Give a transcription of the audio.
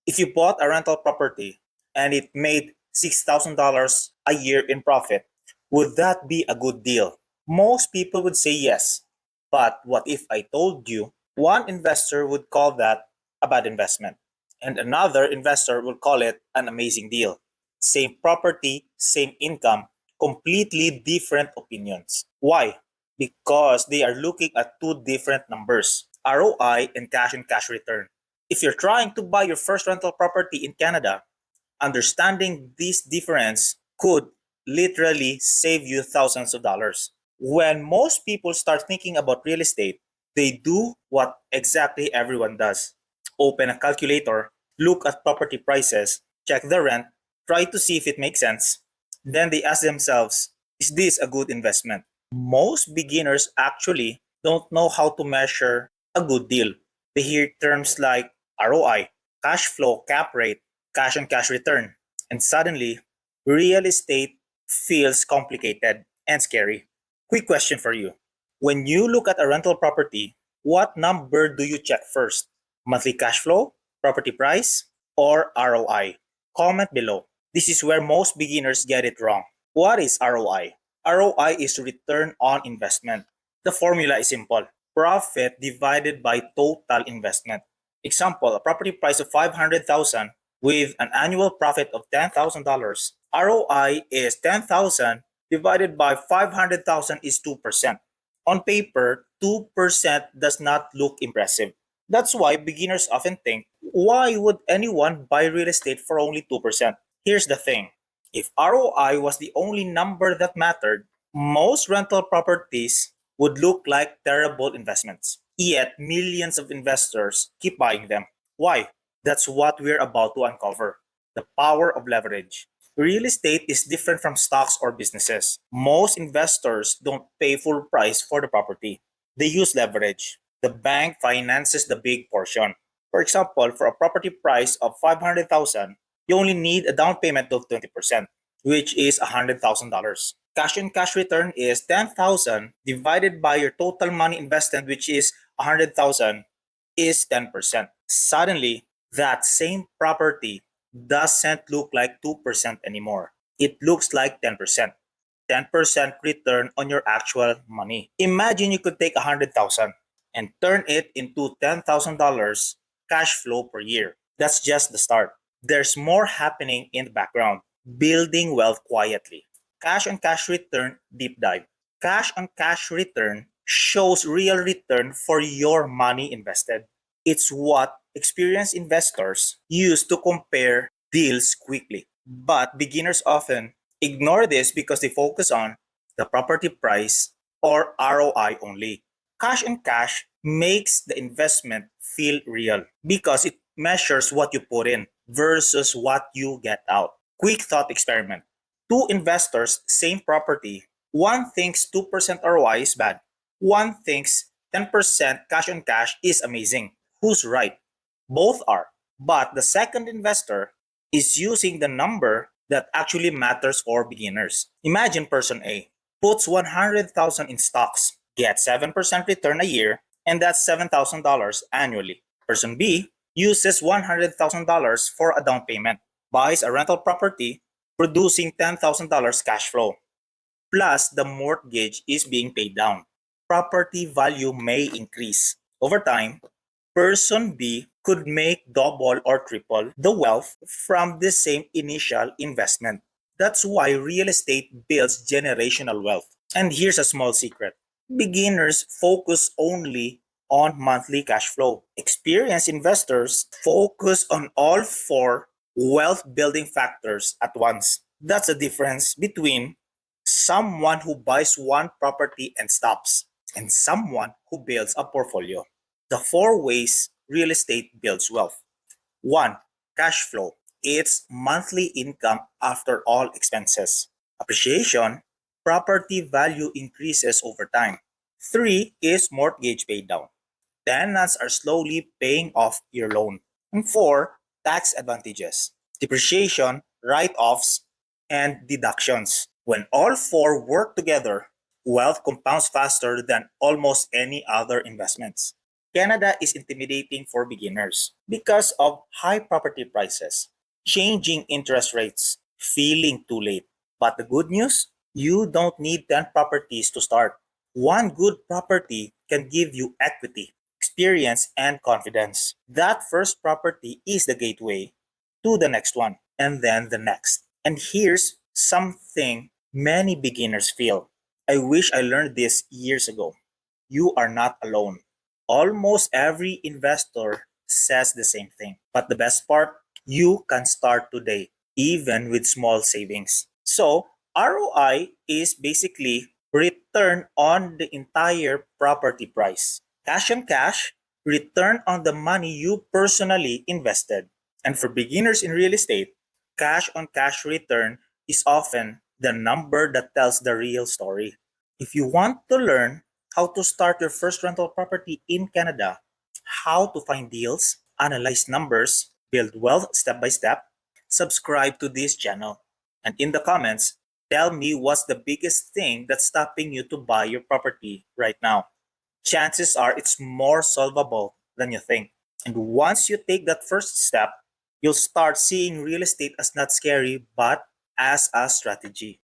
If you bought a rental property and it made $6,000 a year in profit, would that be a good deal? Most people would say yes. But what if I told you one investor would call that a bad investment and another investor would call it an amazing deal? Same property, same income, completely different opinions. Why? Because they are looking at two different numbers, ROI and cash on cash return. If you're trying to buy your first rental property in Canada, understanding this difference could literally save you thousands of dollars. When most people start thinking about real estate, they do what exactly everyone does: open a calculator, look at property prices, check the rent, try to see if it makes sense. Then they ask themselves, is this a good investment? Most beginners actually don't know how to measure a good deal. They hear terms like ROI, cash flow, cap rate, cash on cash return, and suddenly real estate feels complicated and scary. Quick question for you. When you look at a rental property, what number do you check first? Monthly cash flow, property price, or ROI? Comment below. This is where most beginners get it wrong. What is ROI? ROI is return on investment. The formula is simple: profit divided by total investment. Example, a property price of 500,000 with an annual profit of $10,000. ROI is 10,000 divided by 500,000 is 2%. On paper, 2% does not look impressive. That's why beginners often think, why would anyone buy real estate for only 2%? Here's the thing. If ROI was the only number that mattered, most rental properties would look like terrible investments. Yet millions of investors keep buying them. Why? That's what we're about to uncover: the power of leverage. Real estate is different from stocks or businesses. Most investors don't pay full price for the property. They use leverage. The bank finances the big portion. For example, for a property price of 500,000, you only need a down payment of 20%, which is $100,000. Cash on cash return is 10,000 divided by your total money invested, which is 100,000, is 10%. Suddenly, that same property doesn't look like 2% anymore. It looks like 10%. 10% return on your actual money. Imagine you could take 100,000 and turn it into $10,000 cash flow per year. That's just the start. There's more happening in the background, building wealth quietly. Cash on cash return deep dive. Cash on cash return shows real return for your money invested. It's what experienced investors use to compare deals quickly. But beginners often ignore this because they focus on the property price or ROI only. Cash on cash makes the investment feel real because it measures what you put in versus what you get out. Quick thought experiment. Two investors, same property. One thinks 2% ROI is bad. One thinks 10% cash on cash is amazing. Who's right? Both are. But the second investor is using the number that actually matters for beginners. Imagine person A puts 100,000 in stocks, gets 7% return a year, and that's $7,000 annually. Person B uses $100,000 for a down payment, buys a rental property, producing $10,000 cash flow. Plus, the mortgage is being paid down. Property value may increase. Over time, person B could make double or triple the wealth from the same initial investment. That's why real estate builds generational wealth. And here's a small secret: beginners focus only on monthly cash flow. Experienced investors focus on all four wealth building factors at once. That's the difference between someone who buys one property and stops and someone who builds a portfolio. The four ways real estate builds wealth. 1. Cash flow. It's monthly income after all expenses. Appreciation. Property value increases over time. 3 is mortgage paid down. Tenants are slowly paying off your loan. And 4, tax advantages. Depreciation, write-offs, and deductions. When all four work together, wealth compounds faster than almost any other investments. Canada is intimidating for beginners because of high property prices, changing interest rates, feeling too late. But the good news, you don't need 10 properties to start. One good property can give you equity, experience, and confidence. That first property is the gateway to the next one, and then the next. And here's something many beginners feel. I wish I learned this years ago. You are not alone. Almost every investor says the same thing. But the best part, you can start today, even with small savings. So, ROI is basically return on the entire property price. Cash on cash, return on the money you personally invested. And for beginners in real estate, cash on cash return is often the number that tells the real story. If you want to learn how to start your first rental property in Canada, how to find deals, analyze numbers, build wealth step by step, subscribe to this channel. And in the comments, tell me what's the biggest thing that's stopping you to buy your property right now. Chances are it's more solvable than you think. And once you take that first step, you'll start seeing real estate as not scary, but as a strategy.